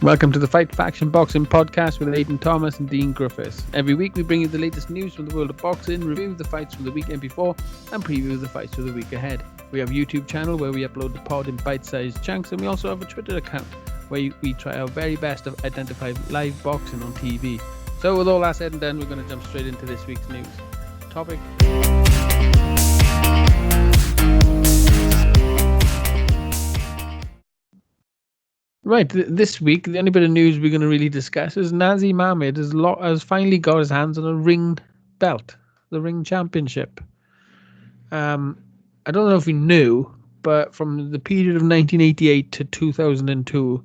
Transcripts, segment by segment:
Welcome to the Fight Faction Boxing Podcast with Aidan Thomas and Dean Griffiths. Every week we bring you the latest news from the world of boxing, review the fights from the weekend before, and preview the fights for the week ahead. We have a YouTube channel where we upload the pod in bite-sized chunks, and we also have a Twitter account where we try our very best to identify live boxing on TV. So with all that said and done, we're going to jump straight into this week's news. Topic. Right, this week, the only bit of news we're going to really discuss is Nazim Ahmed has finally got his hands on a ring belt, the ring championship. I don't know if you knew, but from the period of 1988 to 2002,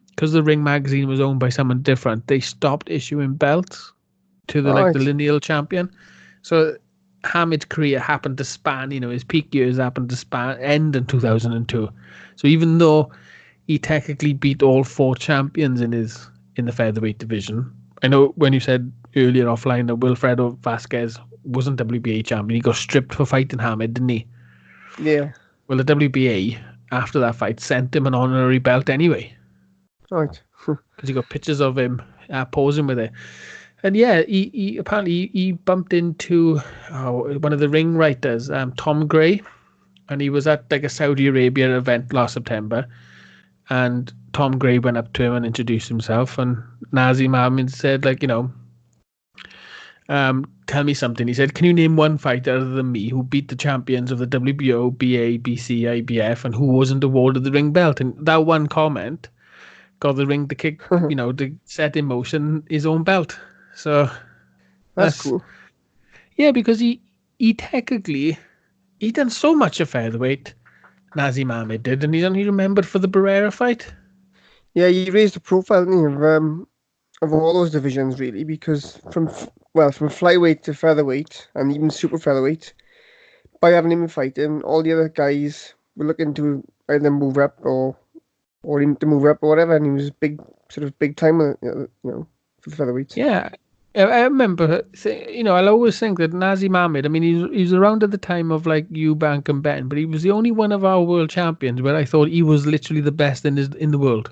because the Ring magazine was owned by someone different, they stopped issuing belts to the lineal champion. So Hamid's career happened to span, his peak years happened to end in 2002. So even though he technically beat all four champions in the featherweight division. I know when you said earlier offline that Wilfredo Vasquez wasn't WBA champion, he got stripped for fighting Hamid, didn't he? Yeah. Well, the WBA, after that fight, sent him an honorary belt anyway. Right. Because he got pictures of him posing with it. And yeah, he apparently bumped into one of the ring writers, Tom Gray, and he was at like a Saudi Arabia event last September. And Tom Gray went up to him and introduced himself. And Nazim Ahmed said, tell me something. He said, can you name one fighter other than me who beat the champions of the WBO, BA, BC, IBF, and who wasn't awarded the ring belt? And that one comment got the ring to kick, to set in motion his own belt. So that's cool. Yeah, because he technically, he done so much of featherweight. Nazim Ahmed did, and he's only remembered for the Barrera fight. Yeah, he raised the profile, didn't he, of all those divisions, really, because from flyweight to featherweight, and even super featherweight, by having him fight him, all the other guys were looking to either move up or him to move up or whatever, and he was big time, for the featherweight. Yeah. I remember, I'll always think that Nazim Ahmed, he's around at the time of like Eubank and Benton, but he was the only one of our world champions where I thought he was literally the best in the world.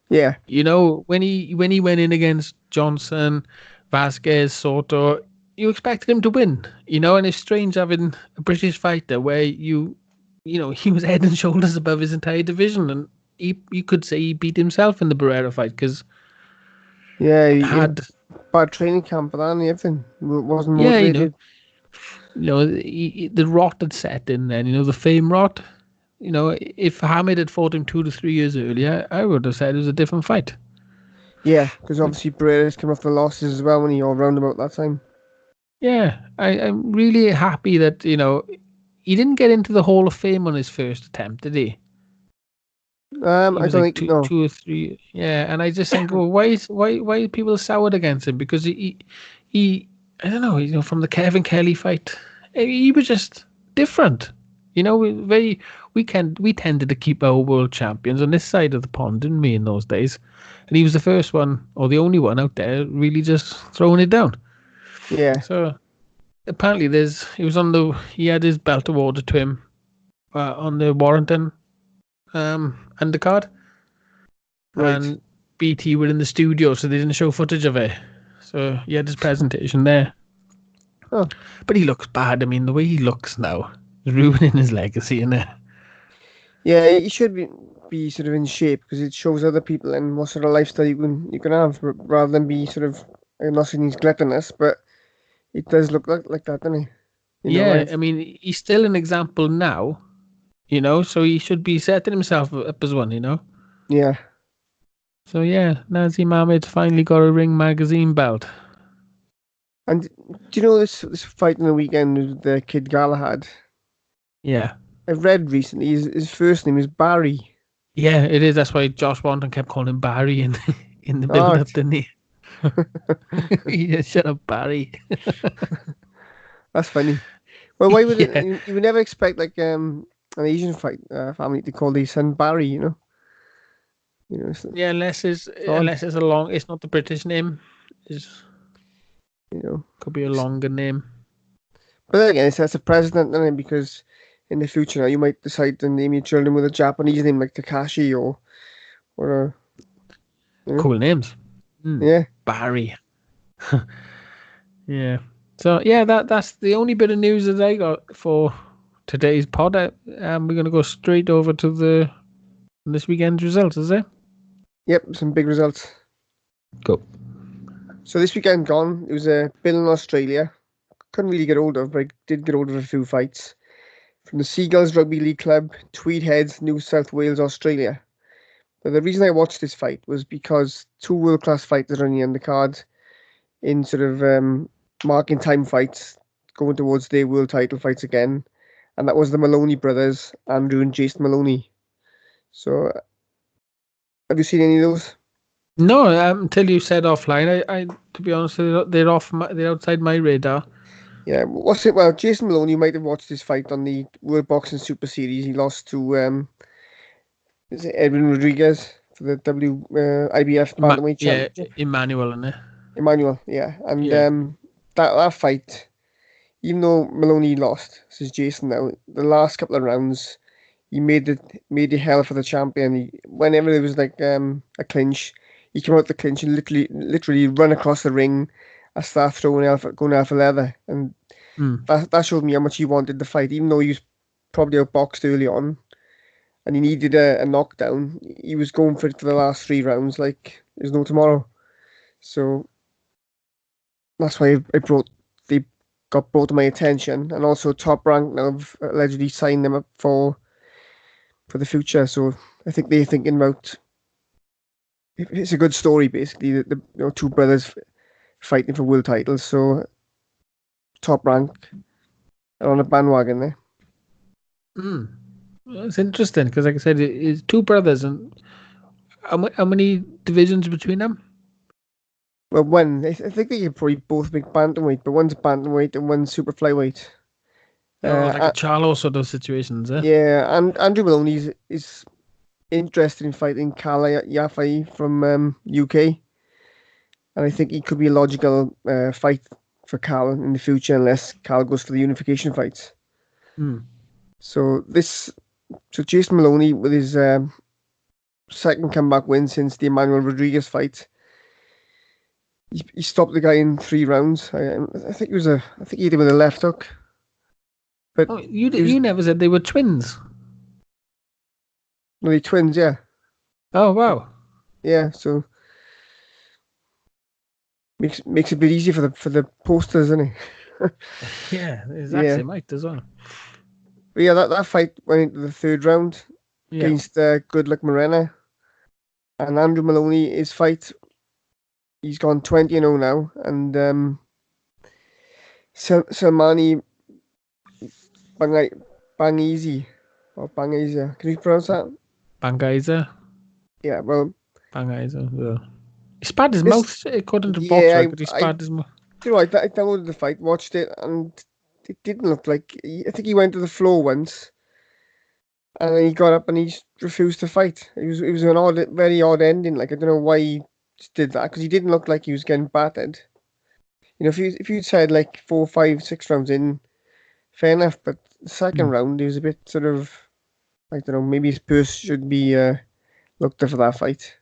Yeah. When he went in against Johnson, Vasquez, Soto, you expected him to win, and it's strange having a British fighter where he was head and shoulders above his entire division, and you could say he beat himself in the Barrera fight because he had bad training camp for that and everything. Wasn't motivated. The rot had set in then, the fame rot. If Hamid had fought him 2 to 3 years earlier, I would have said it was a different fight. Yeah, because obviously Barrera's come off the losses as well when he all round about that time. Yeah, I'm really happy that, he didn't get into the Hall of Fame on his first attempt, did he? I don't think no. 2 or 3. Yeah, and I just think, well, why are people soured against him? Because he I don't know, from the Kevin Kelly fight, he was just different. We tended to keep our world champions on this side of the pond, didn't we, in those days? And he was the first one, or the only one out there, really just throwing it down. Yeah. So apparently he had his belt awarded to him on the Warrington undercard, right. And BT were in the studio, so they didn't show footage of it. So he had his presentation there. Oh. But he looks bad. The way he looks now is ruining his legacy, isn't it? Yeah, he should be sort of in shape because it shows other people and what sort of lifestyle you can have rather than be sort of, I'm not saying he's gluttonous, but it does look like that, doesn't he? He's still an example now. So he should be setting himself up as one, Yeah. So yeah, Nazim Ahmed finally got a Ring magazine belt. And do you know this fight in the weekend with the kid Galahad? Yeah. I've read recently his first name is Barry. Yeah, it is. That's why Josh Wanton kept calling him Barry in the build-up, didn't he? Yeah, shut up, Barry. That's funny. Well, why would you would never expect like an Asian family to call their son Barry, Yeah, unless it's it's not the British name. Could be a longer name. But again, that's a precedent, isn't it? Because in the future now you might decide to name your children with a Japanese name like Takashi or Cool names. Yeah. Barry. Yeah. So yeah, that's the only bit of news that I got for today's pod. We're gonna go straight over to this weekend's results, is it? Yep, some big results. Go. So this weekend gone, it was a Bill in Australia. Couldn't really get hold of, but I did get hold of a few fights. From the Seagulls Rugby League Club, Tweed Heads, New South Wales, Australia. But the reason I watched this fight was because two world-class fighters are on the undercard in sort of marking time fights, going towards their world title fights again. And that was the Maloney brothers, Andrew and Jason Maloney. So, have you seen any of those? No, until you said offline. I to be honest, they're outside my radar. Yeah, what's it? Well, Jason Maloney, you might have watched this fight on the World Boxing Super Series. He lost to is it Edwin Rodriguez for the IBF Bantamweight Yeah, Championship? Emmanuel, innit? Emmanuel, yeah. And Yeah. that fight, even though Maloney lost, this is Jason now, the last couple of rounds, he made it hell for the champion. Whenever there was like a clinch, he came out the clinch and literally run across the ring and start going out for leather. And that showed me how much he wanted the fight, even though he was probably outboxed early on and he needed a knockdown. He was going for it for the last 3 rounds like there's no tomorrow. So that's why they got brought to my attention, and also Top Rank now have allegedly signed them up for the future. So I think they're thinking about it's a good story basically. The two brothers fighting for world titles. So Top Rank are on a bandwagon there. It's interesting because, like I said, it's two brothers, and how many divisions between them? Well, I think they could probably both make bantamweight, but one's bantamweight and one's super flyweight. Like a Charlo sort of situations, eh? Yeah, and Andrew Maloney is interested in fighting Kala Yafai from UK, and I think he could be a logical fight for Cal in the future unless Cal goes for the unification fights. So Jason Maloney with his second comeback win since the Emmanuel Rodriguez fight. He stopped the guy in 3 rounds. I think he hit him with a left hook. But you never said they were twins. No, they're twins, yeah. Oh wow. Yeah, so makes it a bit easier for the posters, isn't it? Yeah, exactly. Might as well. But yeah, that fight went into the 3rd round against Good Luck Morena. And Andrew Maloney, his fight, he's gone 20-0 now. And Salmani Bangizi, or Bangaiza, can you pronounce that? Bangaiza? Yeah, well. Bangaiza, yeah. He spat his mouth, according to box record. He spat his mouth. You know, I downloaded the fight, watched it, and it didn't look like. I think he went to the floor once, and then he got up and he refused to fight. It was an very odd ending. Like I don't know why he did that because he didn't look like he was getting battered. You know, if you'd said like 4, 5, 6 rounds in, fair enough. But the second round, he was a bit sort of, I don't know, maybe his purse should be looked at for that fight.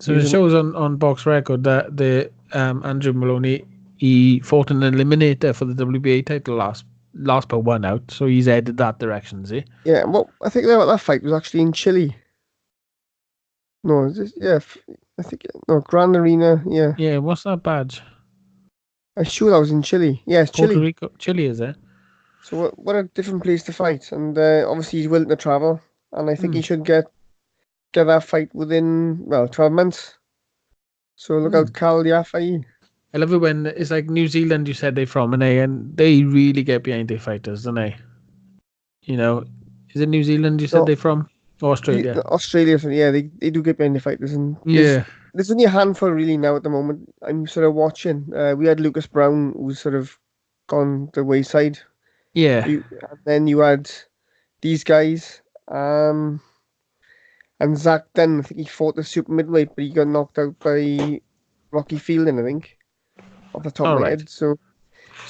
So it shows on box record that the Andrew Maloney, he fought an eliminator for the WBA title last by 1 out, so he's headed that direction, see? Yeah, well, I think that fight was actually in Chile. No, I think Grand Arena, yeah. Yeah, what's that badge? I'm sure that was in Chile. Yeah, it's Puerto Chile. Rico, Chile, is it? So what a different place to fight, and obviously he's willing to travel, and I think he should get that fight within 12 months. So look out, Cal Yafai. I love it when it's like New Zealand. You said they're from, and they really get behind their fighters, don't they? You know, is it New Zealand? You said they're from, or Australia? Australia, yeah, they do get behind the fighters, and there's only a handful really now at the moment. I'm sort of watching. We had Lucas Brown, who's sort of gone the wayside. Yeah. And then you had these guys, and Zach Dunn. I think he fought the super midweight, but he got knocked out by Rocky Fielding, I think, off the top of my head. So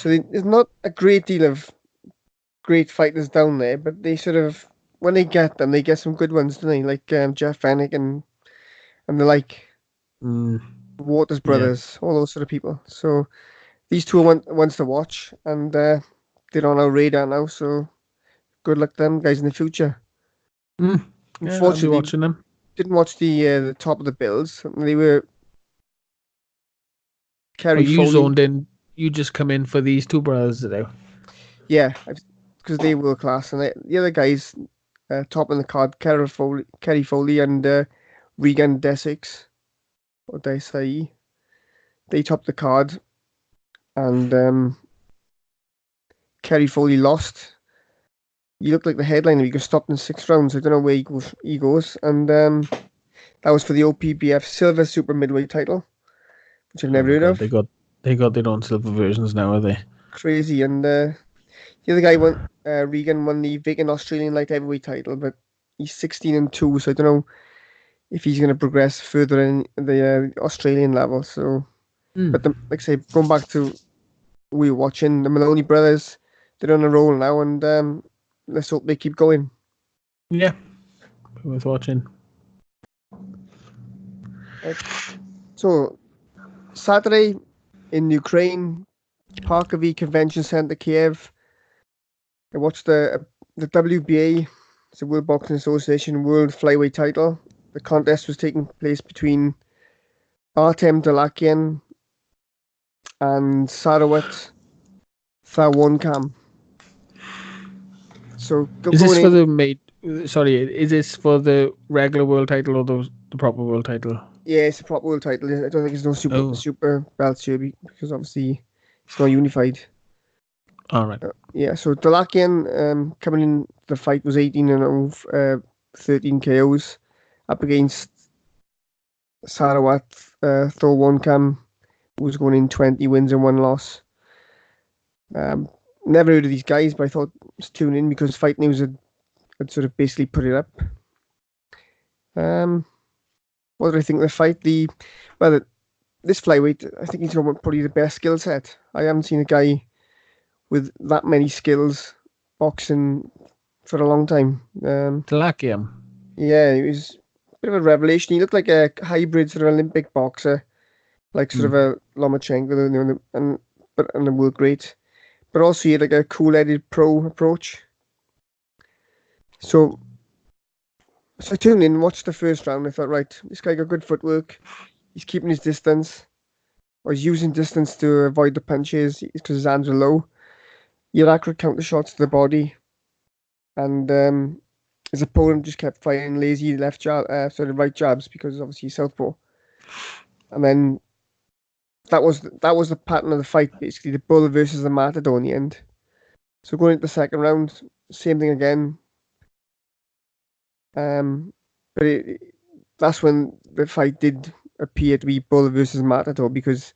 there's not a great deal of great fighters down there, but they sort of, when they get them, they get some good ones, don't they? Like Jeff Fennick and and they're like Mm, Waters yeah. brothers, all those sort of people. So these two are ones to watch, and they're on our radar now. So good luck to them guys in the future. Mm, yeah, I'll be Unfortunately, watching them. didn't watch the top of the bills. They were Oh, Kerry you Foley. zoned in. You just come in for these two brothers today. Yeah, because they were class, and the other guys top in the card, Kerry Foley, and Regan Desix or Desai. They topped the card, and Kerry Foley lost. He looked like the headliner. He got stopped in 6 rounds. I don't know where he goes. And that was for the OPBF Silver Super Midweight title, which I've Oh never my heard god, of. they got their own silver versions now, are they? Crazy. And the other guy won. Regan won the vacant Australian light heavyweight title, but he's 16-2, so I don't know if he's going to progress further in the Australian level. So, Mm. but like I say, going back to we were watching the Maloney brothers, they're on a roll now, and let's hope they keep going. Yeah, worth watching. Right. So Saturday in Ukraine, Parkovy Convention Center, Kiev. I watched the WBA, it's the World Boxing Association World Flyweight title. The contest was taking place between Artem Dalakian and Sarawat Thawonkam. So Is this going for in, the mate? Sorry, is this for the regular world title or the proper world title? yeah, it's a proper world title. I don't think there's no Oh, super belts here because obviously it's not unified. all right. Yeah, so Dalakian coming in the fight was 18-0, 13 KOs up against Sarawat Thorwankam, who was going in 20 wins and 1 loss. Never heard of these guys, but I thought just tune in because Fight News had sort of basically put it up. What did I think of the fight? This flyweight, I think he's got probably the best skill set. I haven't seen a guy with that many skills boxing for a long time. Delakiam. Yeah, he was a bit of a revelation. He looked like a hybrid sort of Olympic boxer, like sort of Mm. a Lomachenko, and a work rate. But also he had like a cool-headed pro approach. So, so I tuned in, watched the first round. I thought, right, this guy got good footwork. He's keeping his distance, or he's using distance to avoid the punches because his hands are low. He had accurate counter shots to the body, and his opponent just kept firing lazy right jabs because obviously he's southpaw. And then that was the pattern of the fight, basically the bull versus the matador in the end. So going into the second round, same thing again. But that's when the fight did appear to be bull versus matador because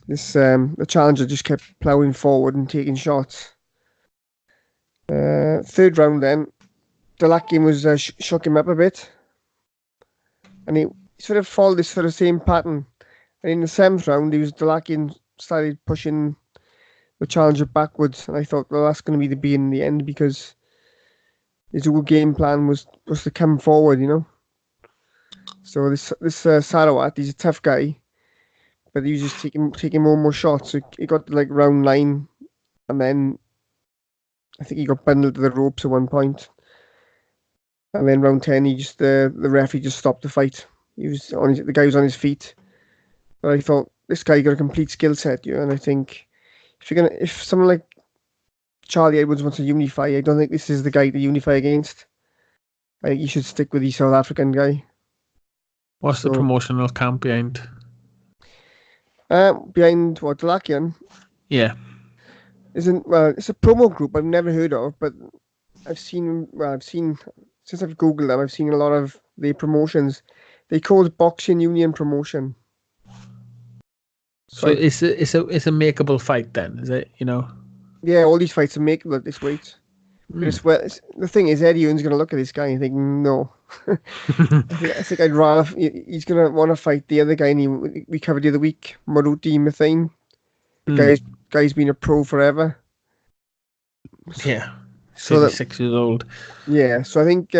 the challenger just kept ploughing forward and taking shots. Third round then, Dalakian was shook him up a bit, and he sort of followed this sort of same pattern. And in the seventh round, Dalakian started pushing the challenger backwards, and I thought, well, that's going to be the beginning and the end because his whole game plan was to come forward, you know. So this Sarawat, he's a tough guy, but he was just taking more and more shots. So he got to like round 9, and then I think he got bundled to the ropes at one point, and then round 10, he just the referee just stopped the fight. The guy was on his feet, but I thought this guy got a complete skill set, you know, and I think if someone like Charlie Edwards wants to unify, I don't think this is the guy to unify against. I think you should stick with the South African guy. What's the So promotional camp behind? behind what Dalakian Yeah. isn't it's a promo group I've never heard of, but I've seen since I've googled them, I've seen a lot of the promotions. They call it Boxing Union Promotion. So So it's a makeable fight then, is it? You know. yeah, all these fights are makeable at this weight. But Mm. the thing is, Eddie Earn's gonna look at this guy and think, no. I think I'd rather he's gonna want to fight the other guy, and we covered the other week, Maruti Methane. The Mm. guy's been a pro forever. Yeah. So that 36 years old. yeah, so I think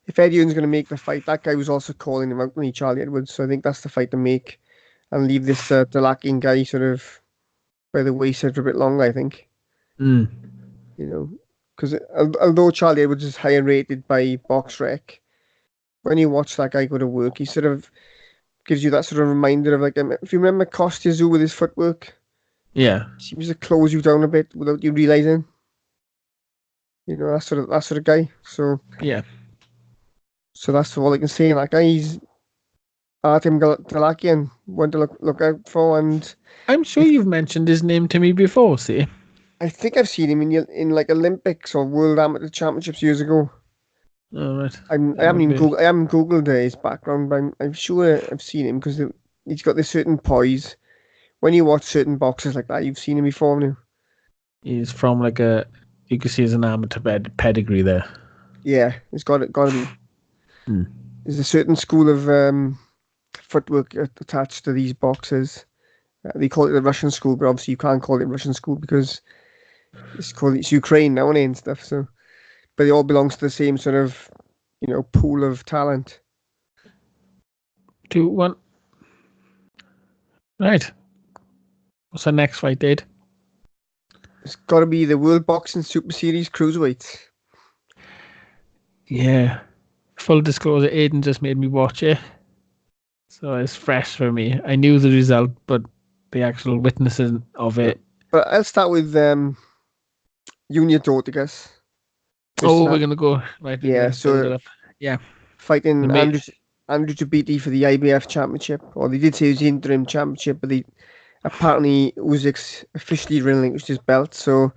if Eddie Hearn's going to make the fight, that guy was also calling him out, Charlie Edwards. So I think that's the fight to make, and leave this Delakian guy sort of by the wayside for a bit longer. I think, Mm. Because although Charlie Edwards is higher rated by BoxRec, when you watch that guy go to work, he sort of gives you that sort of reminder of like if you remember Kostya Tszyu with his footwork, Yeah. seems to close you down a bit without you realizing. That sort of guy. So Yeah. that's all I can say. That guy, he's Artem Galakian, one to look out for, and I'm sure you've mentioned his name to me before, see? I think I've seen him in like Olympics or World Amateur Championships years ago. All right. I That haven't would even be. I haven't googled his background, but I'm sure I've seen him because he's got this certain poise. When you watch certain boxers like that, you've seen him before now. He's from like a. You can see his an amateur pedigree there. Yeah, it's got to be. Hmm. There's a certain school of footwork attached to these boxers. They call it the Russian school, but obviously you can't call it Russian school because it's Ukraine now and stuff. So, but it all belongs to the same sort of pool of talent. 2, 1. Right. What's the next fight date? It's got to be the World Boxing Super Series cruiserweight. Yeah. Full disclosure, Aiden just made me watch it. So it's fresh for me. I knew the result, but the actual witnessing of it. But I'll start with Junior Dortigas. Oh, we're gonna go right. We're Yeah, gonna build it so up. Yeah. fighting The Andrew Tabiti for the IBF Championship, or they did say it was the interim championship, but apparently Uzyk's officially relinquished his belt, so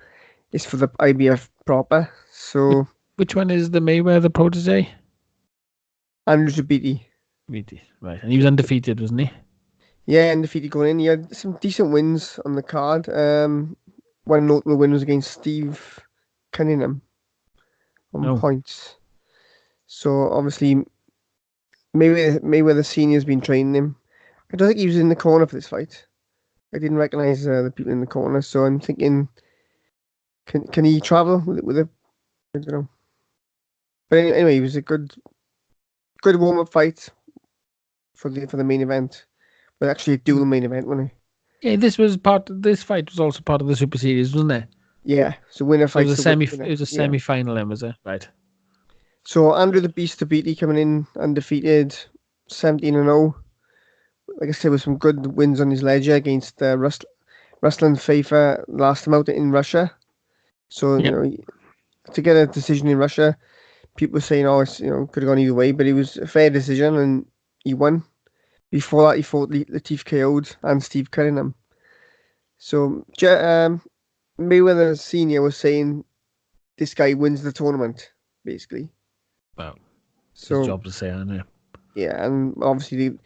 it's for the IBF proper. So Which one is the Mayweather protege? Andrew Tabiti. Right, and he was undefeated, wasn't he? Yeah, undefeated going in. He had some decent wins on the card. One notable win was against Steve Cunningham on points. So obviously Mayweather Senior's been training him. I don't think he was in the corner for this fight. I didn't recognize the people in the corner, so I'm thinking, can he travel with a? I don't know. But anyway, it was a good warm up fight for the main event, but actually a dual main event, wasn't it? Yeah, this fight was also part of the Super Series, wasn't it? Yeah, so winner So it fights was the it winner. was a semi-final, then, was it? Right. So Andrew the Beast Tabiti coming in undefeated, 17-0. Like I said, with some good wins on his ledger against Ruslan Fafer last time out in Russia. So to get a decision in Russia, people were saying, "Oh, it's could have gone either way," but it was a fair decision and he won. Before that, he fought Latif KO'd and Steve Cunningham. So Mayweather Senior was saying this guy wins the tournament, basically. Well, so his job to say, I know. Yeah, and obviously,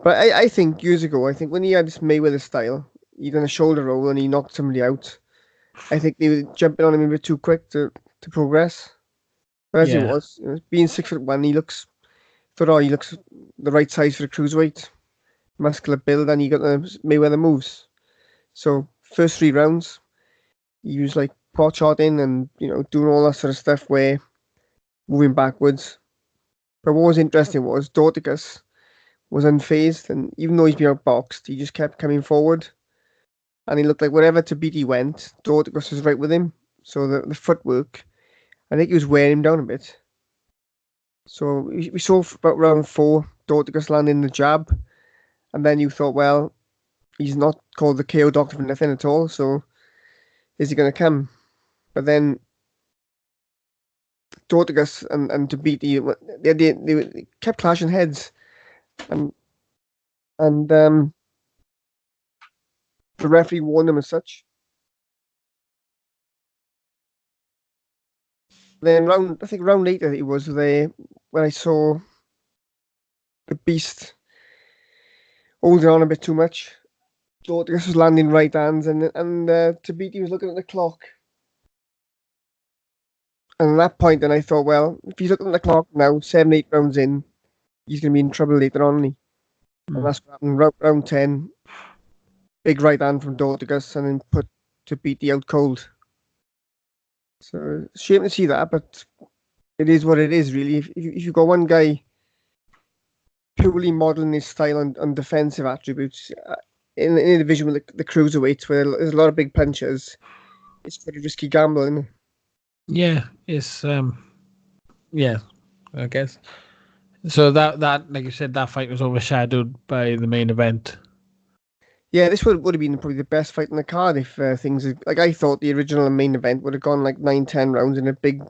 but I think years ago, I think when he had this Mayweather style, he done a shoulder roll and he knocked somebody out. I think they were jumping on him a bit too quick to progress. But as it was, being 6'1", he looks the right size for a cruiserweight, muscular build, and he got the Mayweather moves. So first 3 rounds, he was like pot shotting and doing all that sort of stuff where moving backwards. But what was interesting was Dorticus was unfazed, and even though he's been outboxed, he just kept coming forward. And he looked like wherever Tabiti went, Dorticus was right with him. So the footwork, I think he was wearing him down a bit. So we saw about round 4, Dorticus landing the jab, and then you thought, well, he's not called the KO doctor for nothing at all, so is he going to come? But then Dorticus and Tabiti, they kept clashing heads, and the referee warned them as such. Then I think round 8, it was there when I saw the Beast holding on a bit too much. Dorticus was landing right hands, and Tabiti was looking at the clock. And at that point, then I thought, well, if he's looking at the clock now, 7, 8 rounds in, he's going to be in trouble later on, isn't he? And that's what happened. Round 10, big right hand from Dorticus, and then put Tabiti out cold. So, shame to see that, but it is what it is, really. If you've got one guy purely modelling his style on defensive attributes in a division with the cruiserweights, where there's a lot of big punchers, it's pretty risky gamble, isn't it? Yeah, it's yeah, I guess. So that like you said, that fight was overshadowed by the main event. Yeah, this would have been probably the best fight in the card if things had, like I thought the original main event would have gone like 9-10 rounds in a big,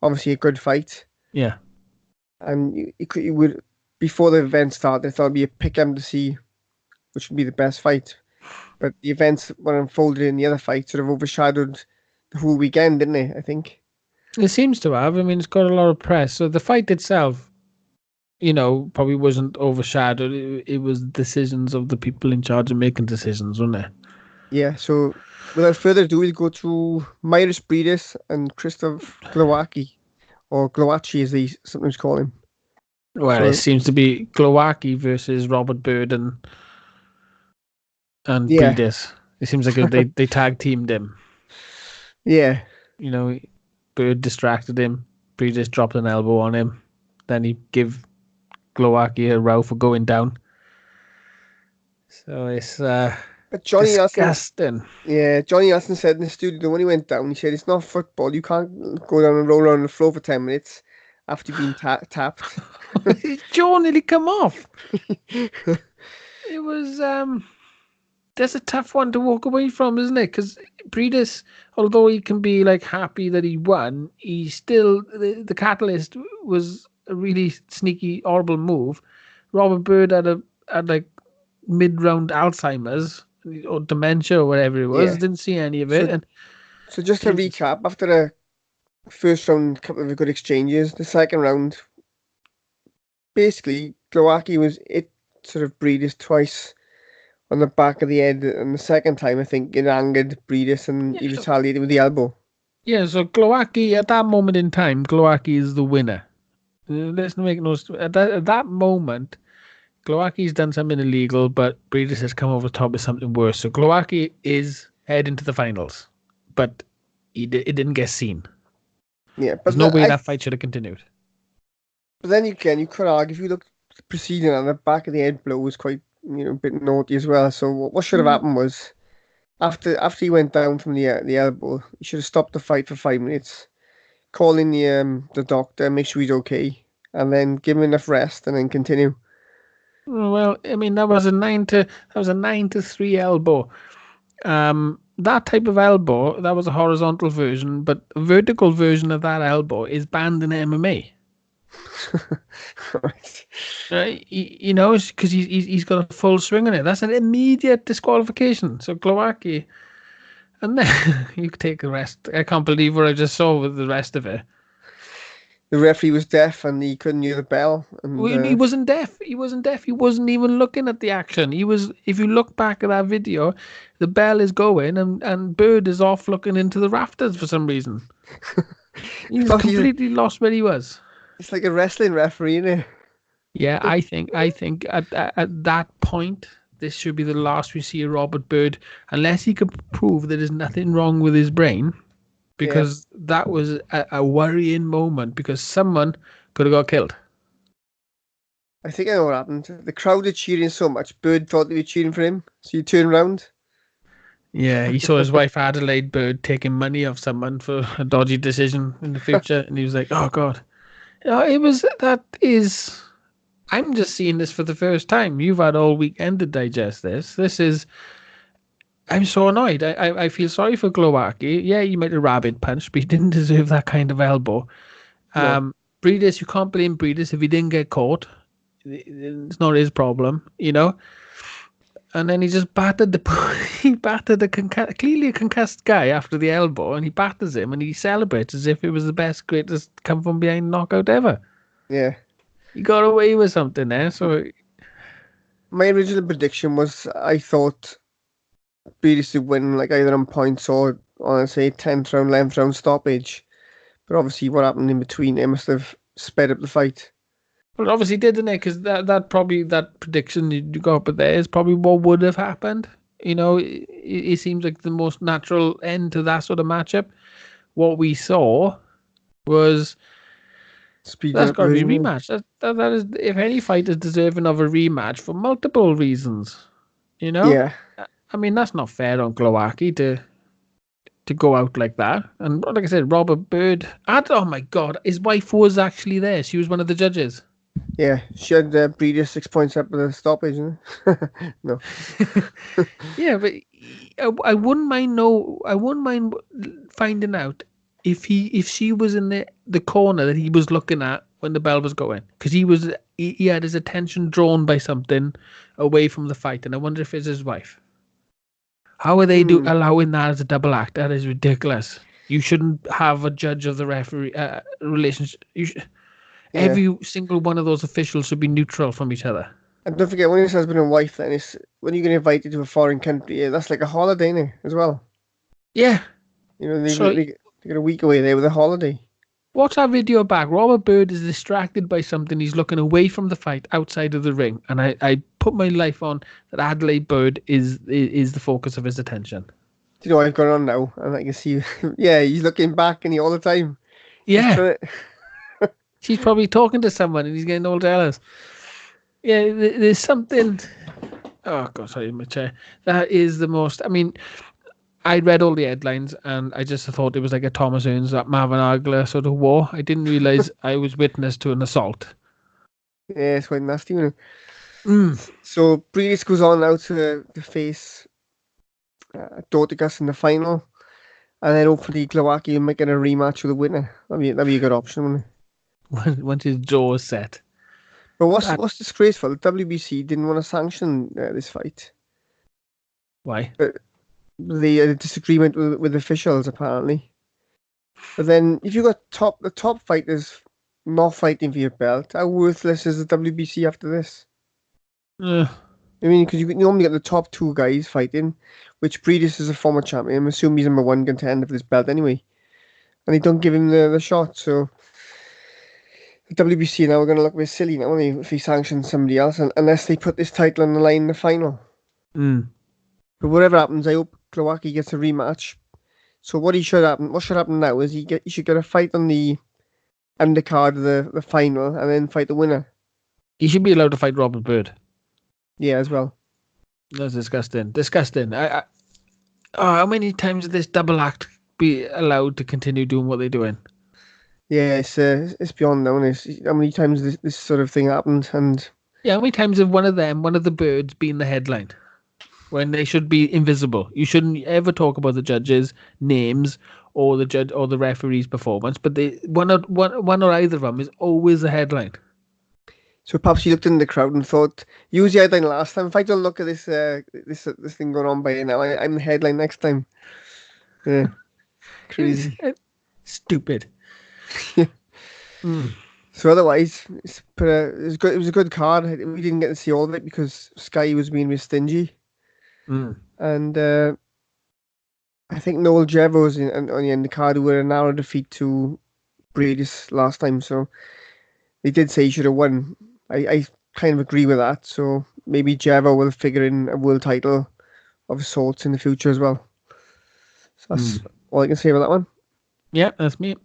obviously a good fight. Yeah. And you would, before the event started, I thought it'd be a pick 'em to see which would be the best fight. But the events that were unfolded in the other fight sort of overshadowed the whole weekend, didn't they? I think. It seems to have. I mean, it's got a lot of press. So the fight itself, probably wasn't overshadowed. It was decisions of the people in charge of making decisions, wasn't it? Yeah. So without further ado, we'll go to Myris Breedis and Krzysztof Glowacki, or Glowachi as they sometimes call him. Well, So it seems to be Glowacki versus Robert Bird and yeah, Breedis. It seems like they tag teamed him. yeah. Bird distracted him. Breedis dropped an elbow on him. Then he give Glowacki a row for going down. So it's But Johnny disgusting. Johnny Nelson said in the studio when he went down, he said it's not football. You can't go down and roll around the floor for 10 minutes after you've been tapped. His jaw nearly come off. It was that's a tough one to walk away from, isn't it? Because Breedis, although he can be like happy that he won, he still the catalyst was a really sneaky, horrible move. Robert Bird had like mid-round Alzheimer's or dementia or whatever it was. Yeah. Didn't see any of it. So just to recap, after the first round, couple of good exchanges, the second round, basically Glowacki was it sort of Breedis twice on the back of the head, and the second time I think it angered Breedis and he retaliated with the elbow. Yeah, so Glowacki at that moment in time, Glowacki is the winner. Let's make no at that moment. Glowacki's done something illegal, but Breedis has come over the top with something worse. So Glowacki is heading to the finals, but it didn't get seen. Yeah, but there's no way that fight should have continued. But then you could argue if you look proceeding on the back of the head blow was quite a bit naughty as well. So what should have happened was after he went down from the elbow, he should have stopped the fight for 5 minutes, call in the doctor, make sure he's okay, and then give him enough rest and then continue. Well, I mean that was a 9-3 elbow. That type of elbow, that was a horizontal version, but a vertical version of that elbow is banned in MMA. Right. Because he's got a full swing on it. That's an immediate disqualification. So Glowacki, and then you could take the rest. I can't believe what I just saw with the rest of it. The referee was deaf and he couldn't hear the bell. And, he wasn't deaf. He wasn't deaf. He wasn't even looking at the action. He was. If you look back at that video, the bell is going and Bird is off looking into the rafters for some reason. He's completely lost where he was. It's like a wrestling referee, isn't it? Yeah, I think at that point, this should be the last we see of Robert Bird, unless he can prove there is nothing wrong with his brain, because that was a worrying moment, because someone could have got killed. I think I know what happened. The crowd are cheering so much, Bird thought they were cheering for him, so he turned around. Yeah, he saw his wife Adelaide Bird taking money off someone for a dodgy decision in the future, and he was like, "Oh God." I'm just seeing this for the first time. You've had all weekend to digest this. I'm so annoyed. I feel sorry for Glowacki. Yeah, he made a rabbit punch, but he didn't deserve that kind of elbow. No. Breedis, you can't blame Breedis if he didn't get caught. It's not his problem, And then he just battered clearly a concussed guy after the elbow, and he batters him, and he celebrates as if it was the best, greatest come from behind knockout ever. Yeah. He got away with something there. So my original prediction was I thought Breedis would win, like either on points or on, say, 10th round, 11th round stoppage. But obviously, what happened in between, it must have sped up the fight. Well, obviously did, didn't it? Because that prediction you got up there is probably what would have happened. It seems like the most natural end to that sort of matchup. What we saw was Speed That's it up got to be a version. Yeah. rematch. That is, if any fighter's deserving of a rematch for multiple reasons, you know. Yeah. I mean, that's not fair on Glowacki to go out like that. And like I said, Robert Bird. Oh my God, his wife was actually there. She was one of the judges. Yeah. She had Breeder 6 points up with a stoppage. No. Yeah, but I wouldn't mind. No, I wouldn't mind finding out if she was in the corner that he was looking at when the bell was going, because he had his attention drawn by something away from the fight, and I wonder if it's his wife. How are they Hmm. allowing that as a double act? That is ridiculous. You shouldn't have a judge of the referee relationship. Yeah. Every single one of those officials should be neutral from each other. And don't forget, when it's husband and wife, then it's when you get invited to a foreign country, yeah, that's like a holiday now as well. Yeah. You know, So they get a week away there with a holiday. watch that video back. Robert Bird is distracted by something. He's looking away from the fight outside of the ring. And I put my life on that Adelaide Bird is the focus of his attention. Do you know I've gone on now, and I can see, yeah, he's looking back and he all the time. He's Yeah. trying to, She's probably talking to someone and he's getting all jealous. Yeah, there's something. Oh, God, sorry, my chair. That is the most. I mean, I read all the headlines and I just thought it was like a Thomas Earns, that Marvin Hagler sort of war. I didn't realize I was witness to an assault. yeah, it's quite nasty. You know. Mm. So Breeze goes on now to face Dortigas in the final, and then hopefully Glowacki might get a rematch with the winner. That'd be a good option, wouldn't it? Once his jaw is set. But That, what's disgraceful? The WBC didn't want to sanction this fight, why? but they had a disagreement with officials apparently. But then, if you got the top fighters not fighting for your belt, how worthless is the WBC after this? Uh, I mean, because you normally get the top two guys fighting, which Breedis is a former champion. I'm assuming he's #1 contender for this belt anyway, and they don't give him the shot. So the WBC now are going to look a bit silly now, if he sanctions somebody else, unless they put this title on the line in the final. mm. But whatever happens, I hope Glowacki gets a rematch. So what should happen now is he should get a fight on the undercard of the final, and then fight the winner. He should be allowed to fight Robert Bird. Yeah, as well. That's disgusting. Disgusting. How many times did this double act be allowed to continue doing what they're doing? Yeah, it's beyond now. How many times this sort of thing happened, and Yeah, how many times have one of the birds, been the headline when they should be invisible? You shouldn't ever talk about the judges' names or the judge or the referee's performance, but one or either of them is always the headline. so perhaps he looked in the crowd and thought, "Use the headline last time. If I don't look at this thing going on by now, I'm the headline next time." Yeah, crazy. Stupid. Mm. So otherwise, it was good. It was a good card. We didn't get to see all of it because Sky was being a bit stingy, Mm. and I think Noel Jevo's on the end of the card, who were a narrow defeat to Bradis last time. So they did say he should have won. I kind of agree with that. So maybe Jevo will figure in a world title of sorts in the future as well. So that's all I can say about that one. Yeah, that's me.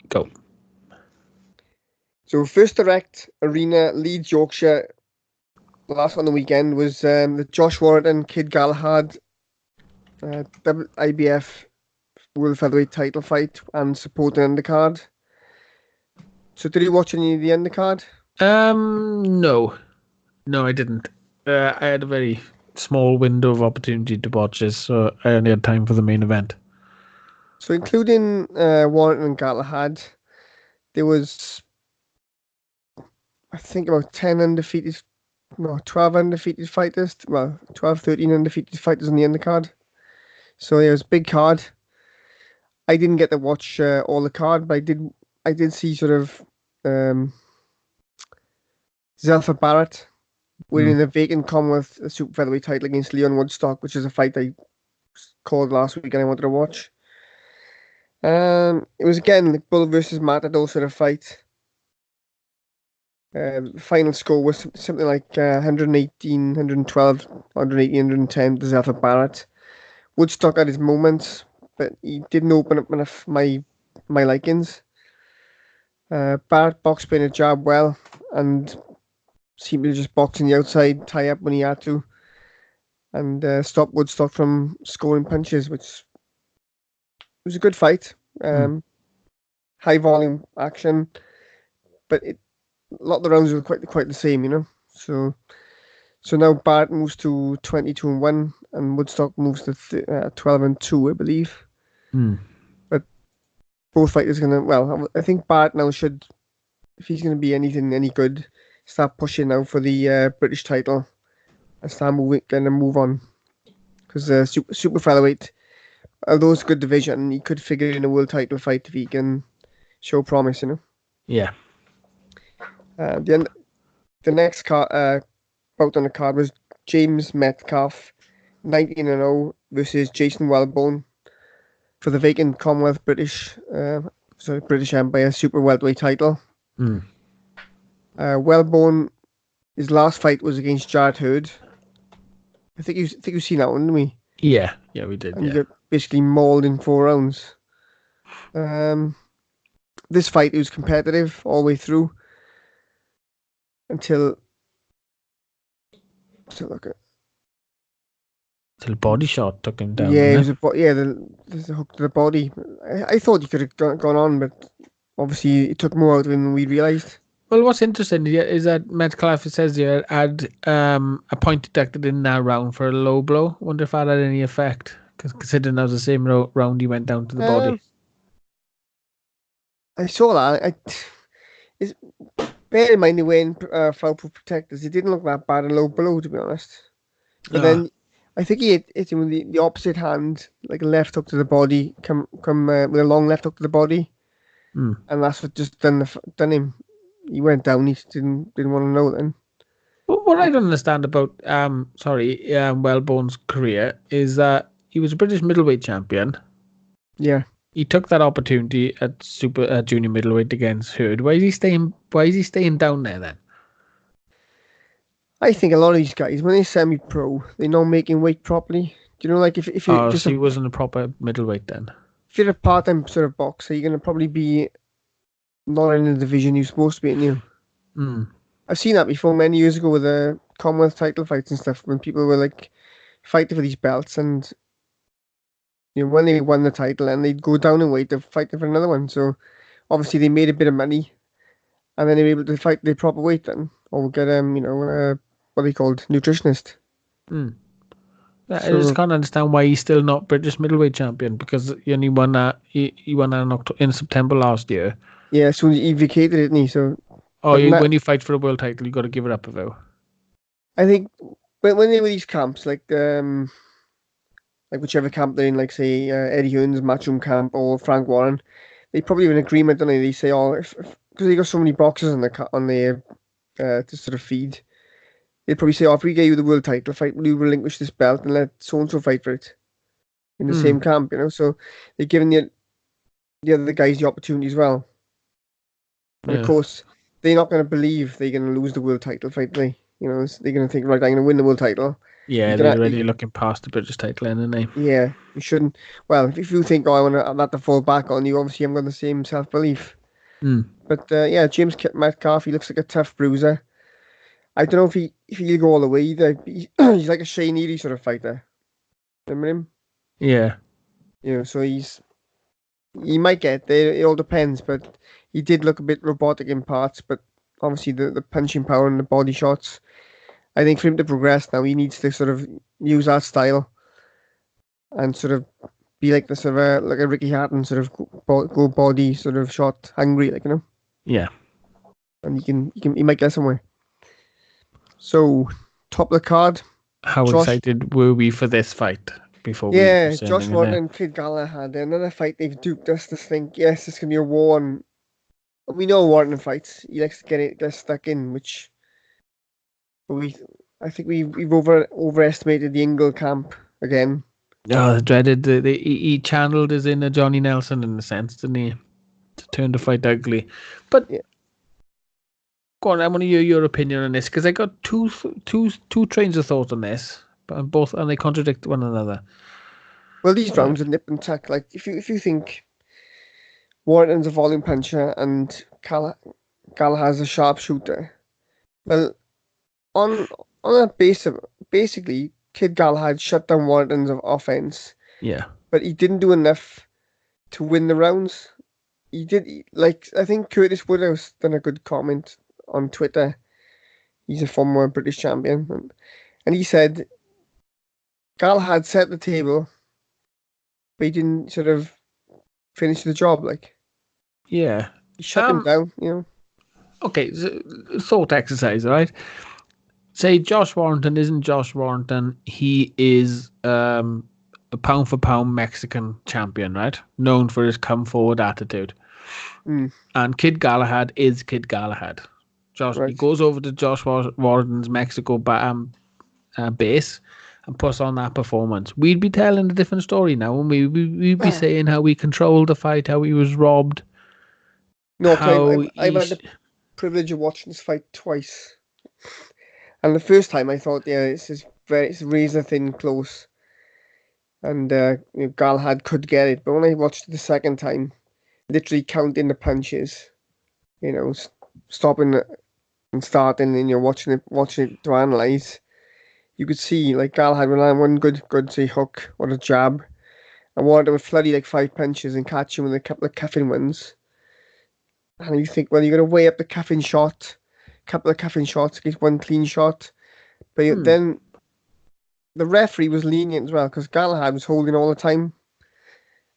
Go. So first direct arena Leeds Yorkshire. The last one on the weekend was the Josh Warrington Kid Galahad IBF World Featherweight title fight and supporting undercard. So did you watch any of the undercard? No, I didn't. I had a very small window of opportunity to watch this, so I only had time for the main event. So including Warrington and Galahad, there was I think about 10 undefeated, no, 12 undefeated fighters. Well, 12, 13 undefeated fighters on the undercard. So yeah, it was a big card. I didn't get to watch all the card, but I did see sort of um, Zelfa Barrett winning the vacant Commonwealth Super Featherweight title against Leon Woodstock, which is a fight I called last week and I wanted to watch. It was again like Bull versus Matador sort of fight. Final score was something like 118, 112, 118, 110 to Zelfa Barrett. Woodstock had his moments, but he didn't open up enough my likings. Barrett boxed in a jab well and seemed to just box in the outside, tie up when he had to, and stop Woodstock from scoring punches, which was a good fight. Mm. High volume action, but a lot of the rounds were quite the same, you know. So now Barrett moves to 22-1, and Woodstock moves to 12-2, I believe. Mm. But both fighters gonna. Well, I think Barrett now should, if he's gonna be any good, start pushing now for the British title and start gonna move on, because super featherweight, although it's a good division, he could figure in a world title fight if he can show promise, you know. Yeah. The next bout on the card was James Metcalf, 19-0 versus Jason Wellborn for the vacant British Empire super welterweight title. Mm. Wellborn, his last fight was against Jared Hurd. I think you've seen that one, didn't we? Yeah, we did. And he Yeah. got basically mauled in 4 rounds. This fight, it was competitive all the way through until. So look at. Till body shot took him down. Yeah, it Didn't was the hook to the body. I thought he could have gone on, but obviously it took more out of him than we realised. Well, what's interesting is that Metcalf says here had a point detected in that round for a low blow. Wonder if that had any effect, because considering that was the same round he went down to the body. I saw that. Bear in mind, they were in foul-proof protectors. It didn't look that bad a low blow, to be honest. But then I think he hit him with the opposite hand, like a left hook to the body, come with a long left hook to the body, and that's what just done him. He went down. He didn't want to know then. What I don't understand about Wellborn's career is that he was a British middleweight champion. Yeah. He took that opportunity at super junior middleweight against Hurd. Why is he staying down there then? I think a lot of these guys, when they're semi-pro, they're not making weight properly. Do you know, like if you so he wasn't a proper middleweight then. If you're a part-time sort of boxer, you're gonna probably be not in the division you're supposed to be in. You. I've seen that before many years ago with the Commonwealth title fights and stuff, when people were like fighting for these belts, and when they won the title and they'd go down in weight, they're fighting for another one. So obviously they made a bit of money, and then they were able to fight their proper weight then, or get what they called nutritionist. I just can't understand why he's still not British middleweight champion, because he only won that. He won that in September last year. Yeah, so he vacated it, didn't he? So. When you fight for a world title, you got to give it up, though. I think when they were these camps, like whichever camp they're in, like say Eddie Hearn's Matchroom camp or Frank Warren, they probably have an agreement, don't they? They say, because they got so many boxes on the to sort of feed. They'd probably say, if we get you the world title fight, will you relinquish this belt and let so-and-so fight for it in the same camp, So they're giving the other guys the opportunity as well. And of course, they're not going to believe they're going to lose the world title fight, they're going to think, right, I'm going to win the world title. Yeah, they're already looking past the British title, aren't they? Yeah, you shouldn't. Well, if you think, I want that to fall back on you, obviously haven't got the same self-belief. But James Metcalf, he looks like a tough bruiser. I don't know if he'll go all the way either. He's like a Shane Eady sort of fighter. Remember him? Yeah. So he might get there. It all depends, but he did look a bit robotic in parts. But obviously the punching power and the body shots. I think for him to progress now, he needs to sort of use that style and sort of be like the sort of like a Ricky Hatton sort of go body sort of shot hungry, Yeah. And he might get somewhere. So, top of the card. How excited were we for this fight before? Josh Warren and Kid Gallagher had another fight. They've duped us to think, yes, this can be a war. And we know Warren fights. He likes to get stuck in, which I think we've overestimated the Ingle camp again. Oh, dreaded. He channeled his inner Johnny Nelson in a sense, didn't he? To turn the fight ugly. But go on, I want to hear your opinion on this, because I got two trains of thought on this, but they contradict one another. Well, these rounds are nip and tuck. Like if you think Warren's a volume puncher and Galahad's a sharpshooter. Well, on that basis, basically, Kid Galahad shut down Warden's offense, Yeah. but he didn't do enough to win the rounds. Like, I think Curtis Woodhouse done a good comment on Twitter. He's a former British champion, and he said Galahad set the table, but he didn't sort of finish the job. Like, Yeah. he shut him down, you know. Okay, so thought exercise, all right? Say Josh Warrington isn't Josh Warrington. He is a pound for pound Mexican champion, right? Known for his come forward attitude. Mm, And Kid Galahad is Kid Galahad. He right. goes over to Josh Warrington's Mexico base and puts on that performance. We'd be telling a different story now, and we'd be saying how we controlled the fight, how he was robbed, No, how I've had the privilege of watching this fight twice. And the first time I thought, yeah, it's razor thin close, and Galahad could get it. But when I watched it the second time, literally counting the punches, stopping and starting, and you're watching it to analyze, you could see like Galahad would land one good say hook or a jab, and Warren would flurry like 5 punches and catch him with a couple of cuffing ones. And you think, well, you're gonna weigh up the cuffing shot, couple of cuffing shots against one clean shot, but then the referee was lenient as well because Galahad was holding all the time.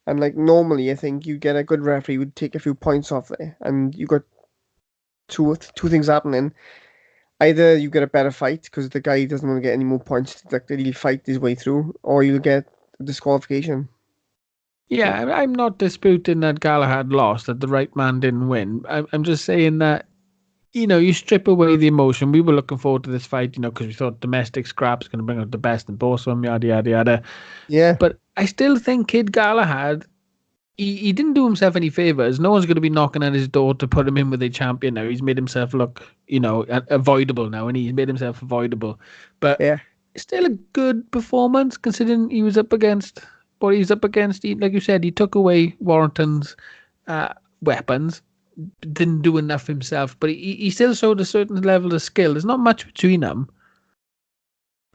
And like normally, I think you get a good referee would take a few points off there, and you got two things happening. Either you get a better fight because the guy doesn't want to get any more points deducted, he'll fight his way through, or you'll get a disqualification. Yeah, I'm not disputing that Galahad lost, that the right man didn't win. I'm just saying that, you strip away the emotion. We were looking forward to this fight, because we thought domestic scrap's going to bring out the best in both of them, yada, yada, yada. Yeah. But I still think Kid Galahad, he didn't do himself any favors. No one's going to be knocking at his door to put him in with a champion now. He's made himself look, avoidable now, and he's made himself avoidable. But Yeah. still a good performance considering he was up against what he's up against. Like you said, he took away Warrington's weapons, didn't do enough himself, but he still showed a certain level of skill. There's not much between them.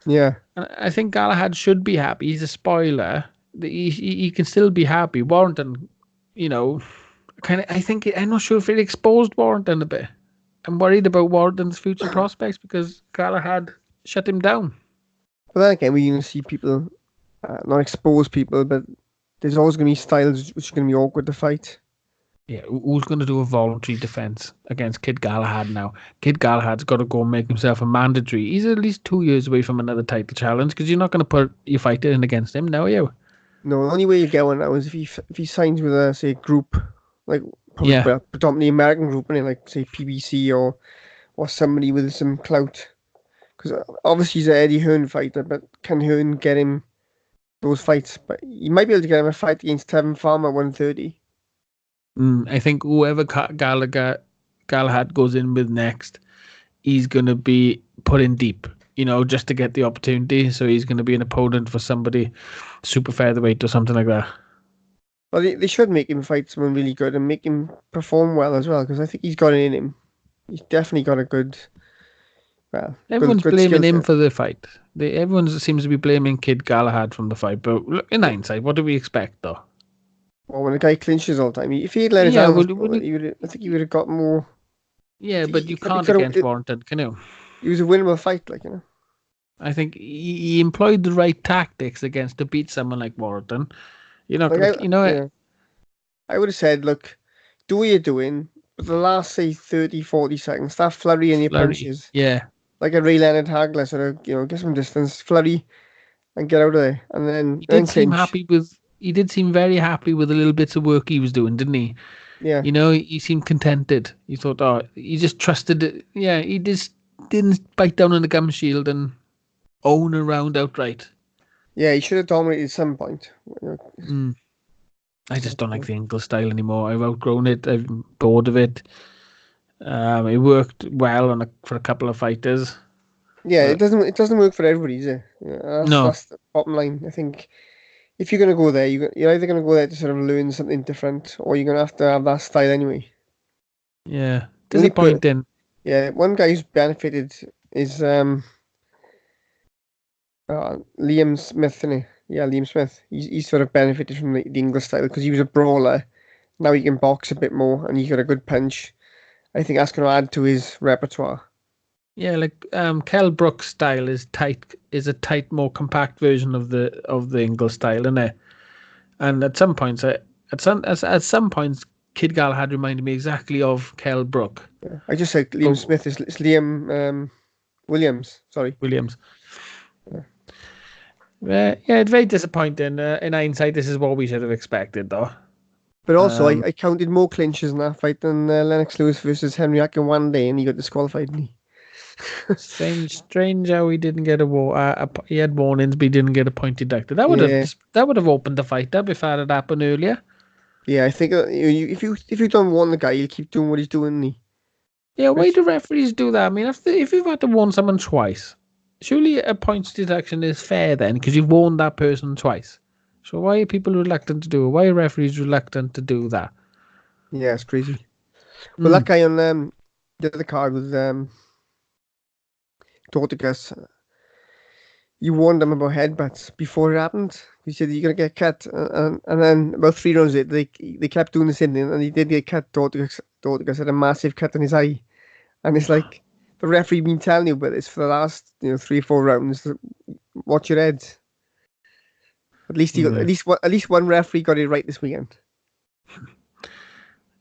Yeah. And I think Galahad should be happy. He's a spoiler. He can still be happy. Warrington, I'm not sure if it exposed Warrington a bit. I'm worried about Warrington's future prospects because Galahad shut him down. But then again, we're going to see people, not expose people, but there's always going to be styles which are going to be awkward to fight. Yeah, who's going to do a voluntary defense against Kid Galahad now? Kid Galahad's got to go and make himself a mandatory. He's at least 2 years away from another title challenge because you're not going to put your fighter in against him now, are you? No, the only way you get one now is if he signs with a group, like probably predominantly American group, like say PBC or somebody with some clout. Because obviously he's an Eddie Hearn fighter, but can Hearn get him those fights? But he might be able to get him a fight against Tevin Farmer 130. I think whoever Galahad goes in with next, he's going to be put in deep, just to get the opportunity. So he's going to be an opponent for somebody super featherweight or something like that. Well, they should make him fight someone really good and make him perform well as well, because I think he's got it in him. He's definitely got a good. Well, everyone's good blaming him set for the fight. Everyone seems to be blaming Kid Galahad from the fight. But in hindsight, what do we expect, though? Well, when a guy clinches all the time, if he had let his hands go, I think he would have got more. Yeah, but you can't against Warrington, can you? It was a winnable fight, I think he employed the right tactics to beat someone like Warrington. Yeah. I would have said, look, do what you're doing, but the last, say, 30, 40 seconds, start flurrying your punches. Yeah. Like a Ray Leonard Hagler, sort of, get some distance, flurry, and get out of there. And then he did seem very happy with the little bits of work he was doing, didn't he? Yeah. He seemed contented. He thought, he just trusted it. Yeah, he just didn't bite down on the gum shield and own a round outright. Yeah, he should have dominated at some point. I just don't like the English style anymore. I've outgrown it. I'm bored of it. It worked well for a couple of fighters. Yeah, it doesn't work for everybody, is it? Yeah, that's the bottom line. I think if you're gonna go there, you're either gonna go there to sort of learn something different, or you're gonna have to have that style anyway. Yeah, The only per disappointing. Yeah, one guy who's benefited is Liam Smith, isn't he? Yeah, Liam Smith. He's sort of benefited from the English style because he was a brawler. Now he can box a bit more, and he's got a good punch. I think that's going to add to his repertoire. Yeah, like Kell Brook's style is tight, is a tight, more compact version of the English style, isn't it? And at some points, at some points, Kid Galahad reminded me exactly of Kell Brook. Yeah. I just said Liam Oh, Smith. It's Liam Williams. Sorry. Williams. Yeah. Yeah, it's very disappointing. In hindsight, this is what we should have expected, though. But also, Um, I counted more clinches in that fight than Lennox Lewis versus Henry Akin one day, and he got disqualified, didn't he? strange how he didn't get a war. He had warnings, but he didn't get a point deducted. Yeah, That would have opened the fight up if that had happened earlier. yeah. I think if you don't warn the guy, he'll keep doing what he's doing. Yeah, why Which do referees do that? I mean, if you've had to warn someone twice, surely a points deduction is fair then, because you've warned that person twice. So why are people reluctant to do it? Why are referees reluctant to do that? yeah, it's crazy. Well, that Mm. guy on the other card with Dorticus, you warned him about headbutts before it happened. You said you're gonna get cut, and then about 3 rounds later, they kept doing the same thing, and he did get cut. Dorticus had a massive cut in his eye, and it's like the referee been telling you about this for the last 3 or 4 rounds. Watch your head. At least he got Yeah. at least one referee got it right this weekend.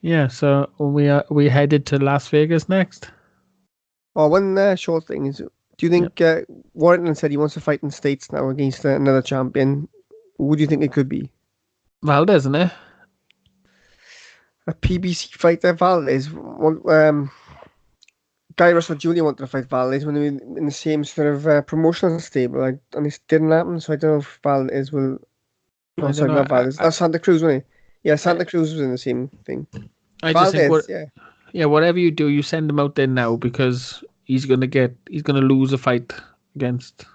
Yeah, so we headed to Las Vegas next. Oh, one short thing is, do you Yep. think Warrington said he wants to fight in states now against another champion? Who do you think it could be? Valdez, isn't it? A PBC fighter, Valdez. Guy Russell Jr. wanted to fight Valdez when they were in the same sort of promotional stable, and it didn't happen. So I don't know if Valdez will. I No, don't sorry, know. not Valdez. That's Santa Cruz, wasn't he? Yeah, I, Santa Cruz was in the same thing. I just think Valdez, yeah, whatever you do, you send him out there now because he's gonna lose a fight against.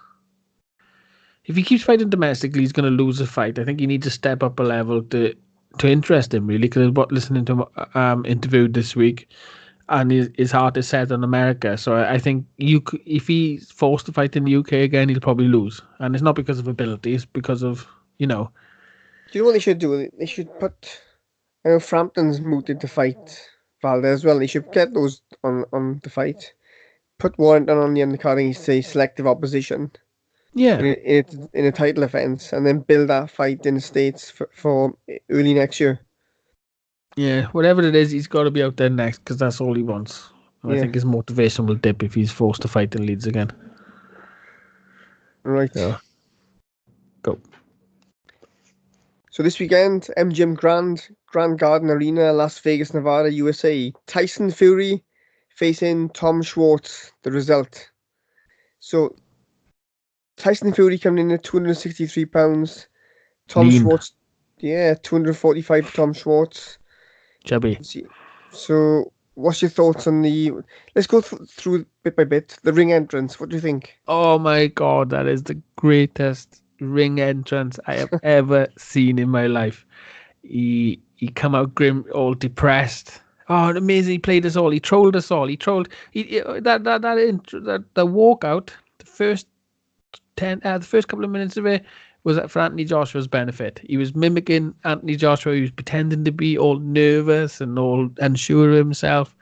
If he keeps fighting domestically, he's gonna lose a fight. I think he needs to step up a level to interest him really. Because what listening to him interviewed this week, and his heart is set on America. So I think if he's forced to fight in the UK again, he'll probably lose. And it's not because of ability; it's because of you know. do you know what they should do? They should put. I know Frampton's mooted to fight Valdez as well. They should get those on the fight. Put Warrington on the undercard and say selective opposition Yeah, in a title offense, and then build that fight in the States for early next year. yeah. Whatever it is, he's got to be out there next because that's all he wants. And I Yeah, think his motivation will dip if he's forced to fight in Leeds again. right. So go. So this weekend, MGM Grand Garden Arena, Las Vegas, Nevada, USA. Tyson Fury facing Tom Schwartz. The result. So Tyson Fury coming in at 263 pounds. Tom Lean, Schwartz, yeah, 245 for Tom Schwartz. chubby. So, what's your thoughts on the? Let's go through bit by bit. The ring entrance. What do you think? Oh my god, that is the greatest ring entrance I have ever seen in my life. He come out grim, all depressed. Oh, amazing! He played us all. He trolled us all. He trolled that the walkout. The first the first couple of minutes of it was for Anthony Joshua's benefit. He was mimicking Anthony Joshua. He was pretending to be all nervous and all unsure of himself.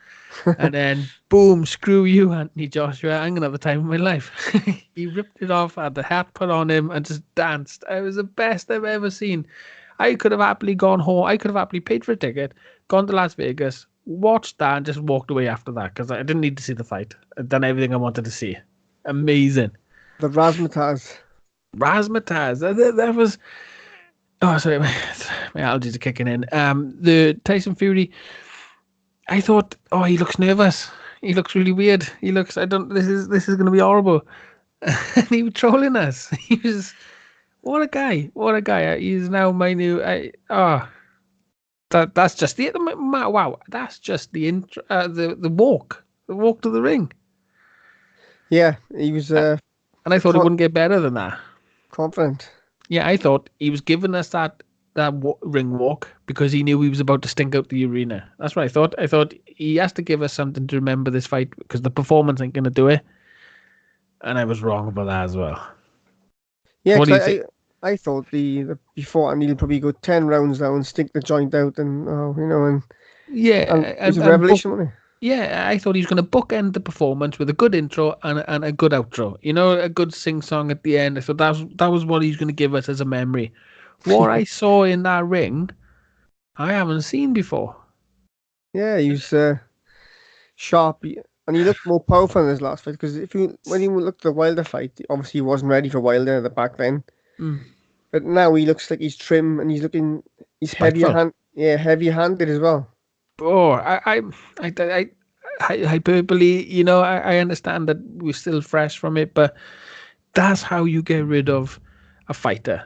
And then, boom, screw you, Anthony Joshua. I'm going to have the time of my life. He ripped it off, had the hat put on him, and just danced. It was the best I've ever seen. I could have happily gone home. I could have happily paid for a ticket, gone to Las Vegas, watched that, and just walked away after that because I didn't need to see the fight. I'd done everything I wanted to see. Amazing. The razzmatazz. Razzmatazz. That was. Oh, sorry, my allergies are kicking in. The Tyson Fury. I thought, oh, he looks nervous. He looks really weird. He looks. I don't. This is going to be horrible. And he was trolling us. He was. What a guy. What a guy. He's now my new. That's just the wow. That's just the intro. The walk. The walk to the ring. Yeah, he was And I thought it con- wouldn't get better than that. confident. Yeah, I thought he was giving us that ring walk because he knew he was about to stink out the arena. That's what I thought. I thought he has to give us something to remember this fight because the performance ain't gonna do it. And I was wrong about that as well. Yeah, So what do you because think? I thought the before and he'll probably go 10 rounds now and stick the joint out and and Yeah, it's a and book. revelation, wasn't it? Yeah, I thought he was going to bookend the performance with a good intro and a good outro. You know, a good sing song at the end. I thought that was what he's going to give us as a memory. What I saw in that ring, I haven't seen before. Yeah, he was sharp and he looked more powerful in his last fight because when you looked at the Wilder fight, obviously he wasn't ready for Wilder at the back then. Mm. But now he looks like he's trim and he's Spiteful. heavy handed as well. Oh, I hyperbole. You know, I understand that we're still fresh from it, but that's how you get rid of a fighter.